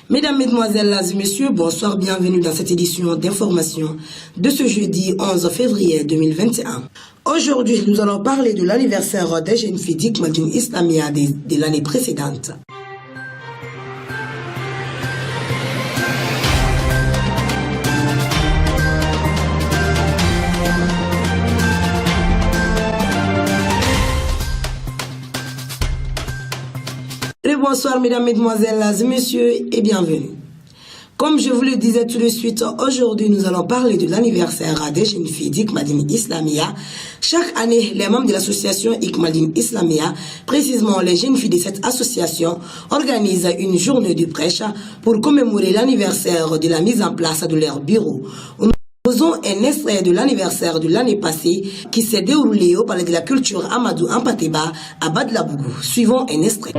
Mesdames, Mesdemoiselles et Messieurs, bonsoir, bienvenue dans cette édition d'information de ce jeudi 11 février 2021. Aujourd'hui, nous allons parler de l'anniversaire des jeunes filles d'Hikmatul Islamia de l'année précédente. Bonsoir mesdames, mesdemoiselles et messieurs et bienvenue. Comme je vous le disais tout de suite, aujourd'hui nous allons parler de l'anniversaire des jeunes filles d'Hikmatul Islamia. Chaque année, les membres de l'association Hikmatul Islamia, précisément les jeunes filles de cette association, organisent une journée de prêche pour commémorer l'anniversaire de la mise en place de leur bureau. Nous faisons un extrait de l'anniversaire de l'année passée qui s'est déroulé au Palais de la Culture Amadou Ampateba à Badlabougou. Suivons un extrait.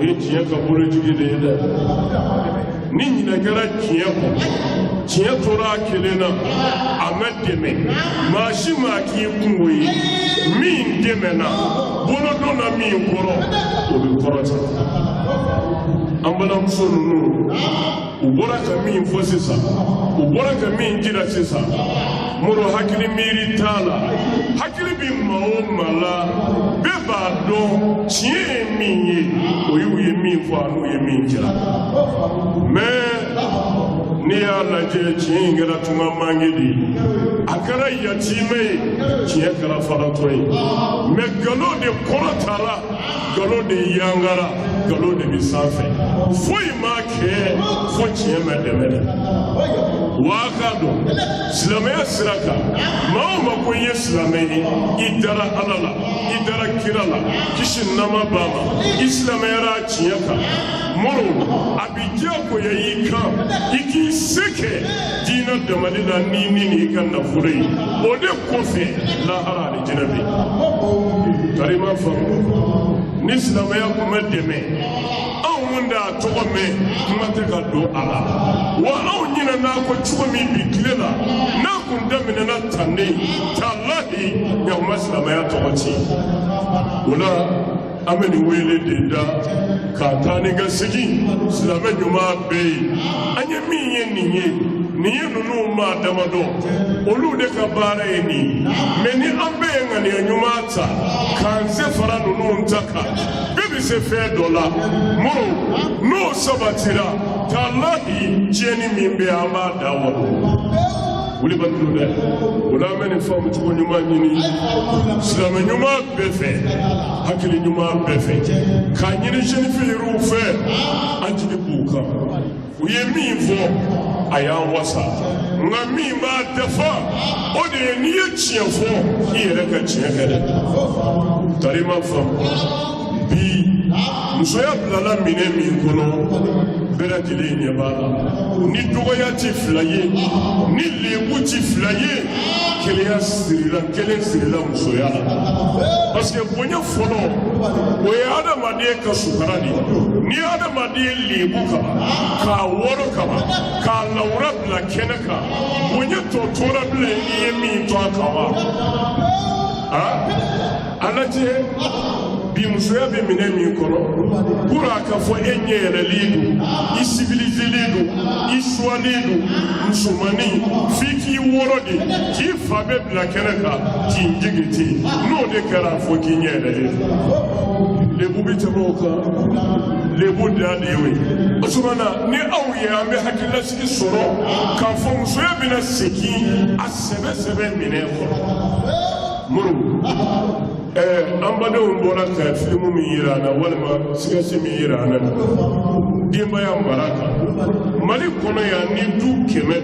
Oui, tiens, comme vous le dites, ni n'a qu'à tiens, Torah Kelena, Ahmed Deme, Machima qui est Moué, Min Demena, Bonodona Min Koro, ou le Korata. Ambalam Sonu, ou Boraka Min Fossessa, ou Boraka Min Girasessa, Moro Hakili Miritala, Hakili Bimao Mala. Bebado, tiens, mini, oui, mi fois, oui, mi mais, Nia la tiens, gratuma mangedi, Akara Yatime, tiens, Karafaratoi, mais Galo de Koratala, Galo de Yangara, Galo de Bissafe, Fouille marqué, Fouille Madame. Wakado, Slamea Sraka, Mama Koye Slame, Idara Alala, Idara Kirala, Kishin Nama Baba, Islamera Chiaka, Moro, Abidja Koye Ika, Iki Seke, Dina de Manila Nini Kana Furi, Ode Kofe, Lahara de Genevi. Tarima Famu, Nislamea Kumademe. Wanda togome mateka do ala wa awnyina na ko chumi biklela na kundamina na tande tallahi ya maslama ya togoti wala ameni wele deda ka tani ga sigi slama nyuma be anye miye niye nunu ma damado olu de ka bara eni meni ambe ngani nyuma ta kanze fara nunu ntaka se fait $, Moro, no sabatira, Talahi, Jenny Mimbe Amada. Will you do that? Will I many form to one human? Slamanuma Befe, Hakili Numa Befe, Kanyini Jennifer Rufe, Anti Buka. We mean for I am Wasa. Nami Ma Defa, or the near Chian for here like a chicken. Tarima from. Bi musoya bilala mine min kono bɛɛ lajɛlen ɲɛ b'a la ni dɔgɔya ti fila ye ni lebu ti fila ye kelen sirila musoya la parce que bonya fɔlɔ o ye adamaden ka sukara de ni adamaden lebu kama k'a wɔrɔ kama k'a lawura bila kɛnɛ kan bonya tɔ tora bilen n'i ye min to a kan wa a lajɛ bi musoya bɛ minɛ min kɔnɔ pour a ka fɔ e ɲɛ yɛlɛlen don i civiliselen don i suwalen don musomanin f'i k'i wɔrɔ de k'i fa bɛ bila kɛnɛ kan k'i jigi ten n'o de kɛra fɔ k'i ɲɛ yɛlɛlen don lebu bɛ tɛmɛ o kan lebu da de ye o ye o sumana ni aw ye an bɛ hakililasigi sɔrɔ k'a fɔ musoya bɛna segin a sɛbɛ minɛ kɔnɔ muru. Ambadenw bɔra ka filimu min yira an na walima sigasi min yira an na denbaya mara kan Mali kɔnɔ yan ni du 100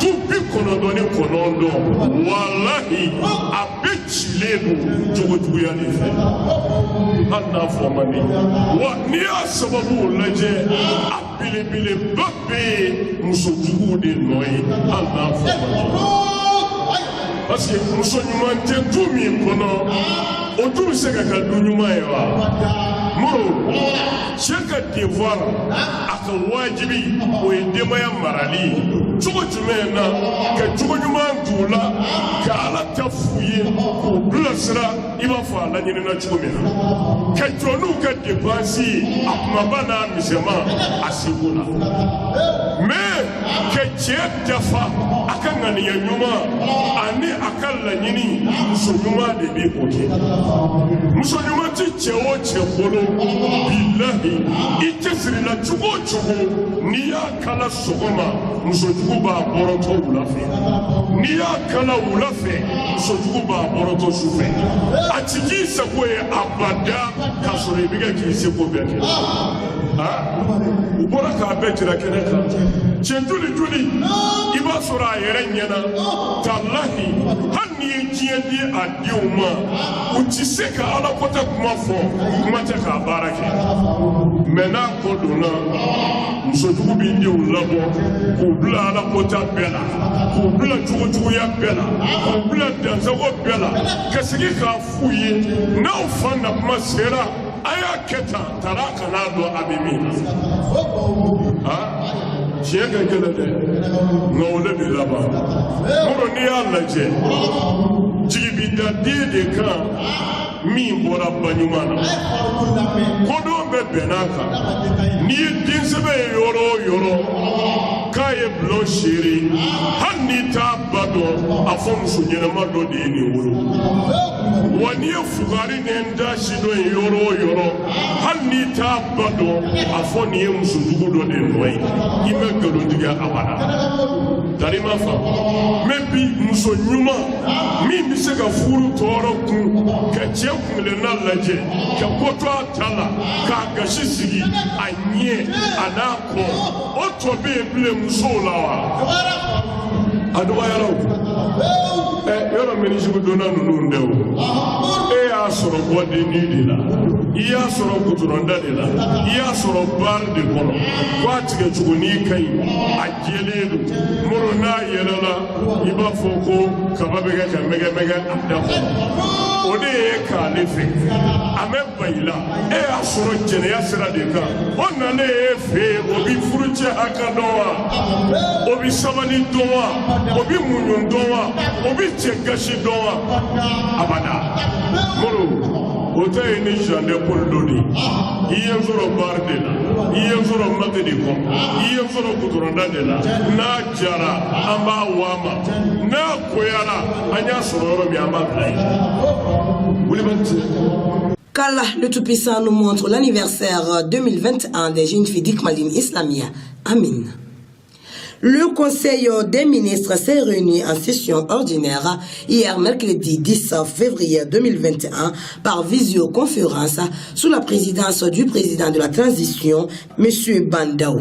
du 99 walahi a bɛ cilen don jogojuguya de fɛ hali n'a fɔ man di wa n'i y'a sababu lajɛ a belebeleba bɛ musojuguw de nɔ ye hali n'a fɔ man di. Parce que muso ɲuman tɛ du min kɔnɔ o tu se ka ka dunyuma ye wa moro cɛ ka devoir a ka wajibi o ye denbaya marali cogo jumɛn na ka cogo ɲuman t'u la ka ala ta f'u ye k'u bilasira i b'a fɔ a laɲinina cogo min na ka jɔ n'u ka dépense ye a kumaba n'a misɛman a seko la mais ka cɛ dafa a ka ŋaniya ɲuman ani a ka laɲini muso ɲuman de bɛ o kɛ muso ɲuman tɛ cɛ o cɛ bolo bilahi i cɛsirila cogo o cogo n'i y'a kala sɔgɔma musojugu b'a bɔrɔtɔ wula fɛ n'i y'a kala wula fɛ musojugu b'a bɔrɔtɔ su fɛ a ti k'i sago ye abada k'a sɔrɔ i bɛ kɛ k'i seko bɛɛ kɛ u bɔra k'a bɛɛ jira kɛnɛ kan cɛ joli i b'a sɔrɔ a yɛrɛ ɲɛna talahi hali n'i ye diɲɛ di a denw ma u ti se ka ala kɔtɛ kuma fɔ kuma tɛ k'a baara kɛ mɛ n'a kɔ donna musojugu b'i denw labɔ k'u bila ala kɔta bɛɛ la k'u bila cogojuguya bɛɛ la k'u bila dansago bɛɛ la ka segin k'a f'u ye n'aw fa na kuma sera a y'a kɛ tan tara kan'a dɔn a bɛ min na tiɲɛ ka gɛlɛn dɛ nka o de bɛ laban mɔgɔ n'i y'a lajɛ jigi bi da den de kan min bɔra baɲuman na kodɔn bɛ bɛn n'a kan n'i ye densɛbɛ ye yɔrɔ o yɔrɔ k'a ye bulon seere hali n'i t'a ba dɔn a fɔ muso ɲɛnama dɔ de ye nin wolo wa n'i ye fugari ni n da si dɔ ye yɔrɔ o yɔrɔ hali n'i t'a ba dɔn a fɔ nin ye musojugu dɔ de nɔ ye i bɛ nkalontigiya abada tari ma fa mɛ bi muso ɲuman min bɛ se ka furu tɔɔrɔ kun ka cɛ kunkilenna lajɛ ka ko to a ta la k'a gasi sigi a ɲɛ a n'a kɔ o tɔ bɛ yen bilen musow la wa a dɔgɔyara o yɔrɔ minisigu donna ninnu tɛ o e y'a sɔrɔ bɔdenni de la i y'a sɔrɔ gudɔrɔnda de la i y'a sɔrɔ baari de kɔnɔ ko a tigɛ cogo n'i ka ɲi a jɛlen don mɔrɔ n'a yɛlɛla i b'a fɔ ko kaba bɛ kɛ ka mɛgɛmɛgɛ a da kɔnɔ o de ye k'ale fɛ a bɛ ba i la e y'a sɔrɔ jɛnɛya sira de kan o nalen e fɛ yen o bɛ furucɛ hakɛ dɔn wa o bɛ sabali dɔn wa o bɛ muɲu dɔn wa o bɛ cɛ gasi dɔn wa abada mɔrɔ o tɛ ye ni jande polo dɔ de i ye n sɔrɔ baari de la i ye n sɔrɔ mate de kɔ i ye n sɔrɔ gudɔrɔnda de la n'a jara an b'a waa ma n'a koyara an y'a sɔrɔ yɔrɔ min an b'a bila yen wuli bɛ ti. Qu'Allah le Tout-Puissant nous montre l'anniversaire 2021 des jeunes filles d'Ikmaline Islamia. Amin. Le Conseil des ministres s'est réuni en session ordinaire hier mercredi 10 février 2021 par visioconférence sous la présidence du président de la transition, M. Bandao.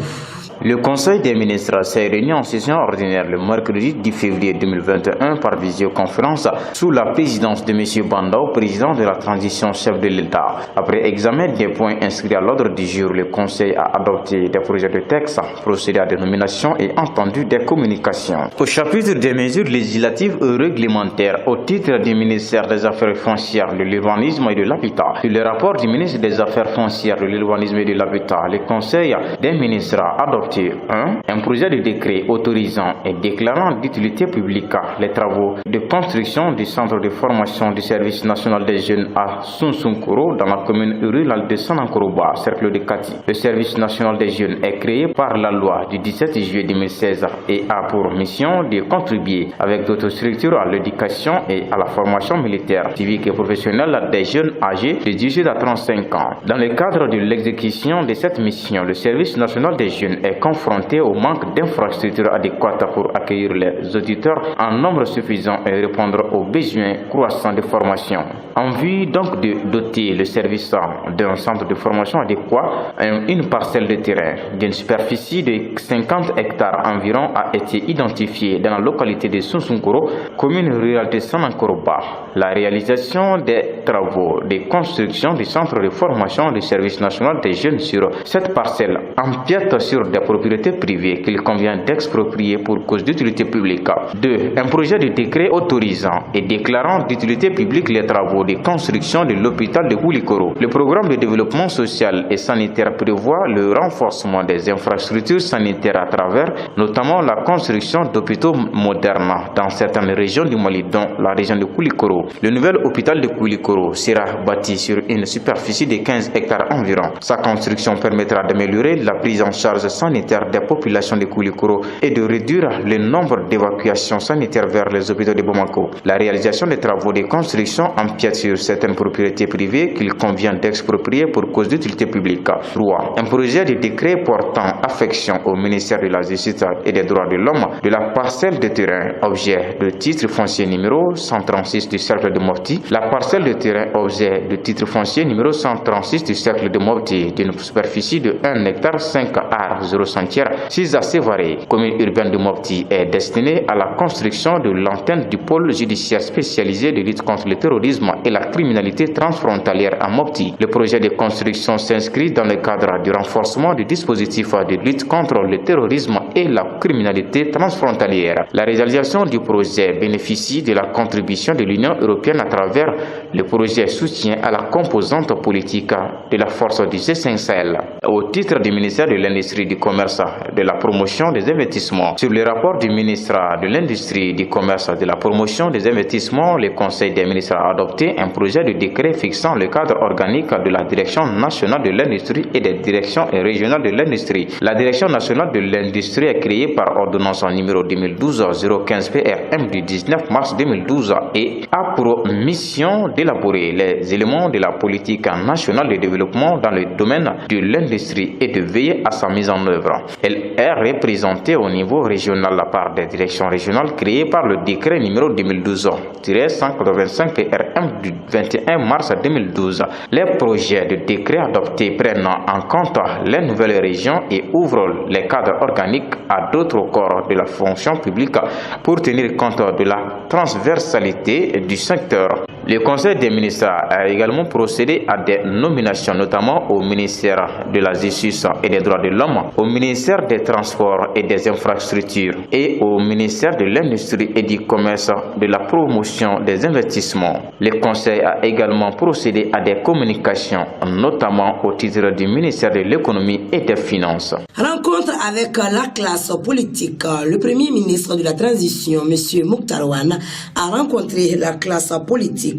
Le Conseil des ministres s'est réuni en session ordinaire le mercredi 10 février 2021 par visioconférence sous la présidence de M. Bandao, président de la transition chef de l'État. Après examen des points inscrits à l'ordre du jour, le Conseil a adopté des projets de texte, procédé à des nominations et entendu des communications. Au chapitre des mesures législatives et réglementaires au titre du ministère des Affaires foncières, de l'urbanisme et de l'habitat, sur le rapport du ministre des Affaires foncières, de l'urbanisme et de l'habitat, le Conseil des ministres a adopté un projet de décret autorisant et déclarant d'utilité publique les travaux de construction du centre de formation du service national des jeunes à Sunsunkoro dans la commune rurale de Sanankoroba, cercle de Kati. Le service national des jeunes est créé par la loi du 17 juillet 2016 et a pour mission de contribuer avec d'autres structures à l'éducation et à la formation militaire, civique et professionnelle des jeunes âgés de 18 à 35 ans. Dans le cadre de l'exécution de cette mission, le service national des jeunes est confronté au manque d'infrastructures adéquates pour accueillir les auditeurs en nombre suffisant et répondre aux besoins croissants de formation. En vue donc de doter le service d'un centre de formation adéquat, une parcelle de terrain d'une superficie de 50 hectares environ a été identifiée dans la localité de Sunsunkoro, commune rurale de Sanankoroba. la réalisation des travaux de construction du centre de formation du service national des jeunes sur cette parcelle empiète sur des propriétés privées qu'il convient d'exproprier pour cause d'utilité publique. 2. Un projet de décret autorisant et déclarant d'utilité publique les travaux de construction de l'hôpital de Koulikoro. Le programme de développement social et sanitaire prévoit le renforcement des infrastructures sanitaires à travers notamment la construction d'hôpitaux modernes dans certaines régions du Mali, dont la région de Koulikoro. Le nouvel hôpital de Koulikoro sera bâti sur une superficie de 15 hectares environ. Sa construction permettra d'améliorer la prise en charge sanitaire des populations de Koulikoro et de réduire le nombre d'évacuations sanitaires vers les hôpitaux de Bamako. La réalisation des travaux de construction empiète sur certaines propriétés privées qu'il convient d'exproprier pour cause d'utilité publique. 3. Un projet de décret portant affection au ministère de la Justice et des droits de l'homme de la parcelle de terrain objet de titre foncier numéro 136 du cercle de Mopti, la parcelle de terrain objet de titre foncier numéro 136 du cercle de Mopti d'une superficie de 1 hectare 5 ar 0 centière 6 à Sévaré, commune urbaine de Mopti, est destinée à la construction de l'antenne du pôle judiciaire spécialisé de lutte contre le terrorisme et la criminalité transfrontalière à Mopti. Le projet de construction s'inscrit dans le cadre du renforcement du dispositif de lutte contre le terrorisme et la criminalité transfrontalière. La réalisation du projet bénéficie de la contribution de l'Union européenne à travers le projet soutien à la composante politique de la force du G5 Sahel. Au titre du ministère de l'Industrie, du Commerce, de la Promotion des Investissements, sur le rapport du ministre de l'Industrie, du Commerce, de la Promotion des Investissements, le Conseil des ministres a adopté un projet de décret fixant le cadre organique de la Direction nationale de l'industrie et des directions régionales de l'industrie. La Direction nationale de l'industrie est créée par ordonnance numéro 2012-015 PRM du 19 mars 2012 et a pour mission d'élaborer les éléments de la politique nationale de développement dans le domaine de l'industrie et de veiller à sa mise en œuvre. Elle est représentée au niveau régional par des directions régionales créées par le décret numéro 2012-185 PRM du 21 mars 2012. Les projets de décret adoptés prennent en compte les nouvelles régions et ouvrent les cadres organiques à d'autres corps de la fonction publique pour tenir compte de la transversalité du secteur. Le Conseil des ministres a également procédé à des nominations, notamment au ministère de la Justice et des droits de l'homme, au ministère des Transports et des Infrastructures et au ministère de l'Industrie et du Commerce, de la Promotion des Investissements. Le Conseil a également procédé à des communications, notamment au titre du ministère de l'Économie et des Finances. Rencontre avec la classe politique. Le Premier ministre de la Transition, M. Mokhtar Ouane, a rencontré la classe politique.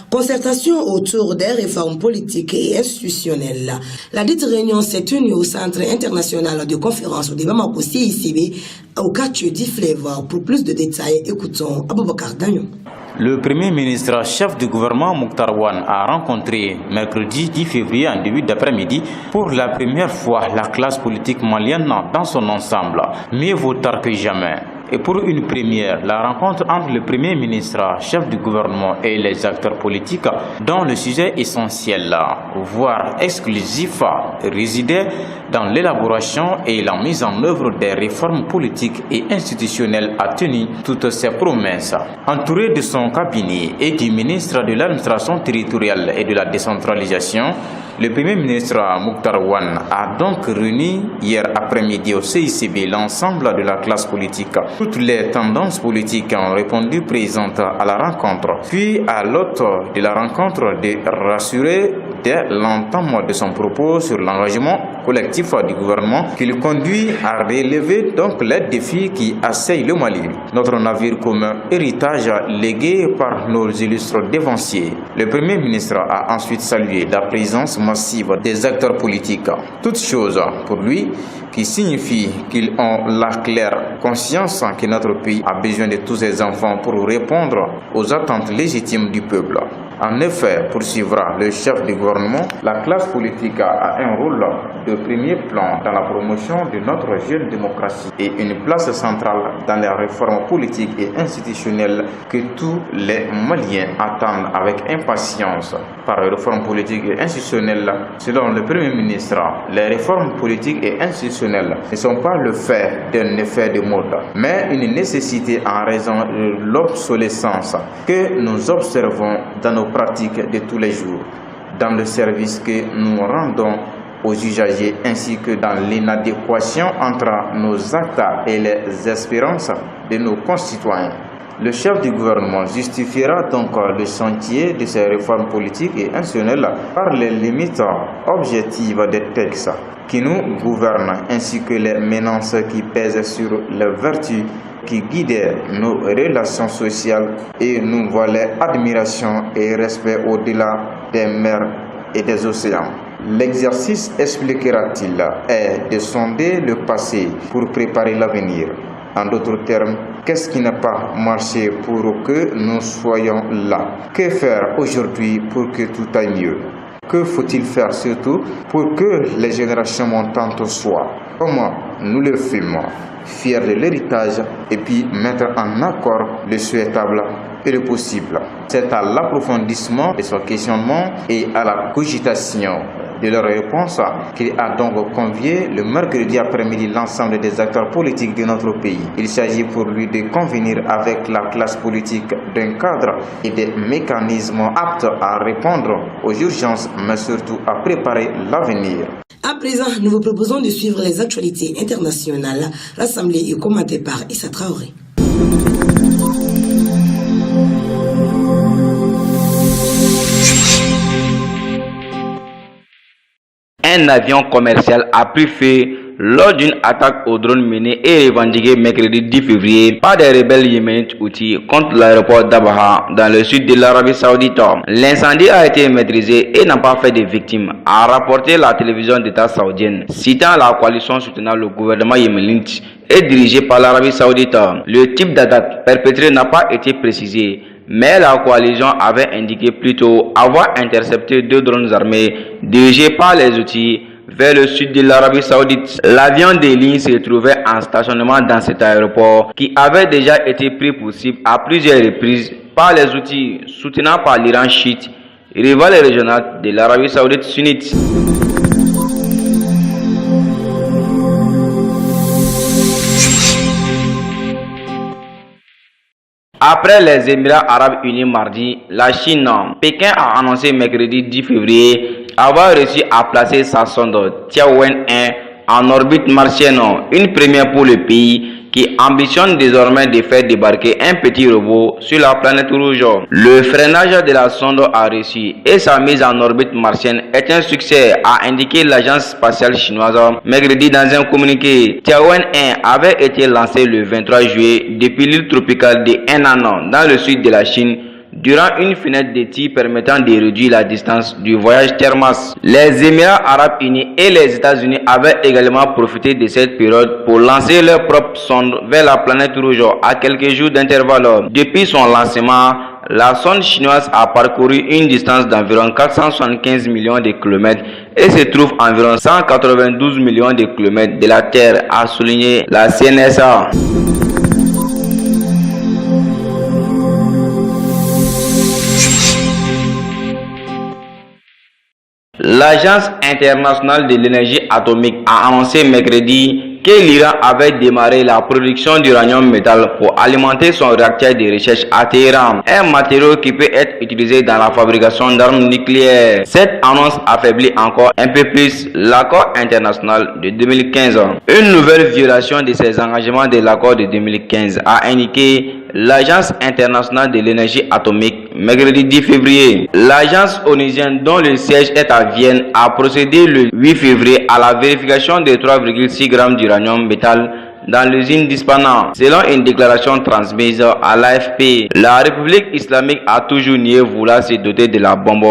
Concertation autour des réformes politiques et institutionnelles. La dite réunion s'est tenue au Centre international de conférence de Bamako CICB au quartier d'Iflèvre. Pour plus de détails, écoutons Aboubakar Dagnon. Le Premier ministre chef du gouvernement Mokhtar Ouane a rencontré mercredi 10 février en début d'après-midi pour la première fois la classe politique malienne dans son ensemble. Mieux vaut tard que jamais. Et pour une première, la rencontre entre le Premier ministre, chef du gouvernement et les acteurs politiques, dont le sujet essentiel, voire exclusif, résidait dans l'élaboration et la mise en œuvre des réformes politiques et institutionnelles, a tenu toutes ses promesses. Entouré de son cabinet et du ministre de l'administration territoriale et de la décentralisation, le Premier ministre Mokhtar Ouane a donc réuni hier après-midi au CICB l'ensemble de la classe politique. Toutes les tendances politiques ont répondu présentes à la rencontre. Puis à l'hôte de la rencontre de rassurer dès l'entame de son propos sur l'engagement collectif du gouvernement qu'il conduit à relever donc les défis qui assaillent le Mali. Notre navire commun, héritage légué par nos illustres dévanciers. Le Premier ministre a ensuite salué la présence massive des acteurs politiques. Toute chose pour lui qui signifie qu'ils ont la claire conscience que notre pays a besoin de tous ses enfants pour répondre aux attentes légitimes du peuple. En effet, poursuivra le chef du gouvernement, la classe politique a un rôle de premier plan dans la promotion de notre jeune démocratie et une place centrale dans les réformes politiques et institutionnelles que tous les Maliens attendent avec impatience. Par les réformes politiques et institutionnelles, selon le Premier ministre, les réformes politiques et institutionnelles ne sont pas le fait d'un effet de mode, mais une nécessité en raison de l'obsolescence que nous observons dans nos pratiques de tous les jours, dans le service que nous rendons aux usagers ainsi que dans l'inadéquation entre nos actes et les espérances de nos concitoyens. Le chef du gouvernement justifiera donc le chantier de ces réformes politiques et institutionnelles par les limites objectives des textes qui nous gouvernent ainsi que les menaces qui pèsent sur les vertus qui guident nos relations sociales et nous valaient admiration et respect au-delà des mers et des océans. L'exercice, expliquera-t-il, est de sonder le passé pour préparer l'avenir. En d'autres termes, qu'est-ce qui n'a pas marché pour que nous soyons là? Que faire aujourd'hui pour que tout aille mieux? Que faut-il faire surtout pour que les générations montantes soient, comment nous le fîmes, fiers de l'héritage et puis mettre en accord le souhaitable et le possible? C'est à l'approfondissement de son questionnement et à la cogitation de leur réponse qu'il a donc convié le mercredi après-midi l'ensemble des acteurs politiques de notre pays. Il s'agit pour lui de convenir avec la classe politique d'un cadre et des mécanismes aptes à répondre aux urgences, mais surtout à préparer l'avenir. À présent, nous vous proposons de suivre les actualités internationales rassemblées et commentées par Issa Traoré. Un avion commercial a pris feu lors d'une attaque au drone menée et revendiquée mercredi 10 février par des rebelles yéménites Houthis contre l'aéroport d'Abaha dans le sud de l'Arabie Saoudite. L'incendie a été maîtrisé et n'a pas fait de victimes, a rapporté la télévision d'État saoudienne, citant la coalition soutenant le gouvernement yéménite et dirigée par l'Arabie Saoudite. Le type d'attaque perpétrée n'a pas été précisé, mais la coalition avait indiqué plutôt avoir intercepté 2 drones armés dirigés par les Houthis vers le sud de l'Arabie Saoudite. L'avion des lignes se trouvait en stationnement dans cet aéroport qui avait déjà été pris pour cible à plusieurs reprises par les Houthis soutenant par l'Iran chiite, rival régional de l'Arabie Saoudite sunnite. Après les Émirats Arabes Unis mardi, la Chine, Pékin a annoncé mercredi 10 février avoir réussi à placer sa sonde Tianwen-1 en orbite martienne, une première pour le pays qui ambitionne désormais de faire débarquer un petit robot sur la planète rouge. Le freinage de la sonde a réussi et sa mise en orbite martienne est un succès, a indiqué l'agence spatiale chinoise mercredi dans un communiqué. Tianwen-1 avait été lancé le 23 juillet depuis l'île tropicale de Henan dans le sud de la Chine durant une fenêtre de tir permettant de réduire la distance du voyage Thermas. Les Émirats Arabes Unis et les États-Unis avaient également profité de cette période pour lancer leur propre sonde vers la planète rouge à quelques jours d'intervalle. Depuis son lancement, la sonde chinoise a parcouru une distance d'environ 475 millions de kilomètres et se trouve environ 192 millions de kilomètres de la Terre, a souligné la CNSA. L'Agence internationale de l'énergie atomique a annoncé mercredi que l'Iran avait démarré la production d'uranium métal pour alimenter son réacteur de recherche à Téhéran, un matériau qui peut être utilisé dans la fabrication d'armes nucléaires. Cette annonce affaiblit encore un peu plus l'accord international de 2015. Une nouvelle violation de ces engagements de l'accord de 2015 a indiqué l'Agence internationale de l'énergie atomique mercredi 10 février. L'agence onusienne dont le siège est à Vienne a procédé le 8 février à la vérification de 3,6 grammes d'uranium métal dans l'usine d'Ispahan. Selon une déclaration transmise à l'AFP, la République islamique a toujours nié vouloir se doter de la bombe,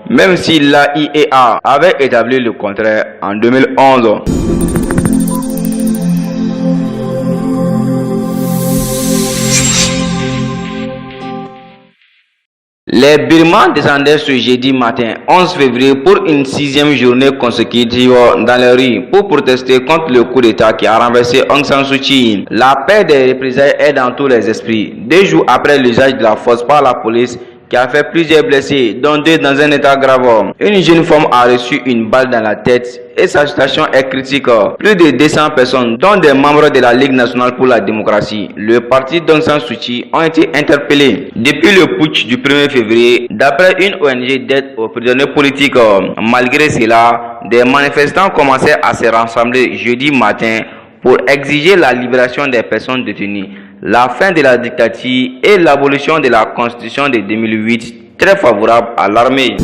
même si l'AIEA avait établi le contraire en 2011. Les Birmans descendaient ce jeudi matin 11 février pour une 6e journée consécutive dans les rues pour protester contre le coup d'État qui a renversé Aung San Suu Kyi. La paix des représailles est dans tous les esprits. 2 jours après l'usage de la force par la police qui a fait plusieurs blessés, dont 2 dans un état grave. Une jeune femme a reçu une balle dans la tête et sa situation est critique. Plus de 200 personnes, dont des membres de la Ligue nationale pour la démocratie, le parti d'Aung San Suu Kyi, ont été interpellés. Depuis le putsch du 1er février, d'après une ONG d'aide aux prisonniers politiques, malgré cela, des manifestants commençaient à se rassembler jeudi matin pour exiger la libération des personnes détenues, la fin de la dictature et l'abolition de la constitution de 2008, très favorable à l'armée.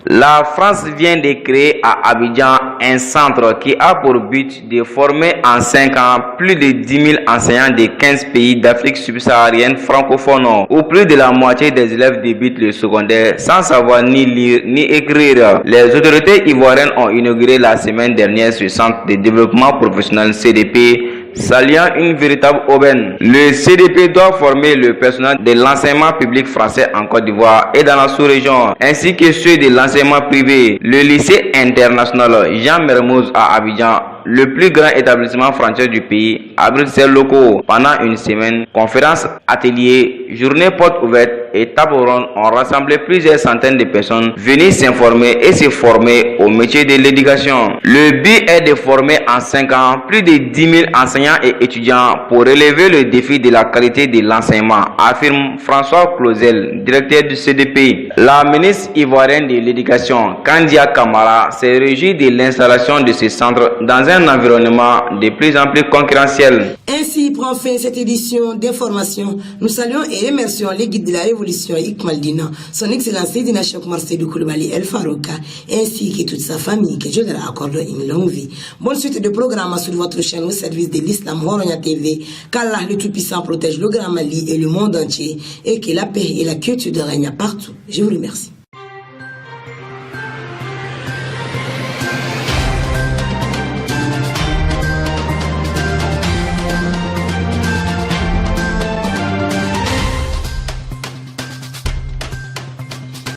La France vient de créer à Abidjan un centre qui a pour but de former en 5 ans plus de 10 000 enseignants de 15 pays d'Afrique subsaharienne francophone, où plus de la moitié des élèves débutent le secondaire sans savoir ni lire ni écrire. Les autorités ivoiriennes ont inauguré la semaine dernière ce centre de développement professionnel CDP, saluant une véritable aubaine. Le CDP doit former le personnel de l'enseignement public français en Côte d'Ivoire et dans la sous-région, ainsi que ceux de l'enseignement privé. Le lycée international Jean Mermoz à Abidjan, le plus grand établissement français du pays, abrite ses locaux. Pendant une semaine, conférences, ateliers, journées portes ouvertes et tables rondes ont rassemblé plusieurs centaines de personnes venues s'informer et se former au métier de l'éducation. Le but est de former en 5 ans plus de 10 000 enseignants et étudiants pour relever le défi de la qualité de l'enseignement, affirme François Clausel, directeur du CDP. La ministre ivoirienne de l'éducation, Kandia Kamara, s'est réjouie de l'installation de ce centre dans un environnement de plus en plus concurrentiel. Ainsi prend fin cette édition d'information. Nous saluons et remercions les guides de la révolution Ikmaldina, son excellence Dina Cheikh Marseille Koulibaly El Farouka, ainsi que toute sa famille, que Dieu leur accorde une longue vie. Bonne suite de programmes sur votre chaîne au service de l'Islam Horonia TV. Qu'Allah le Tout-Puissant protège le Grand Mali et le monde entier, et que la paix et la quiétude règnent partout. Je vous remercie.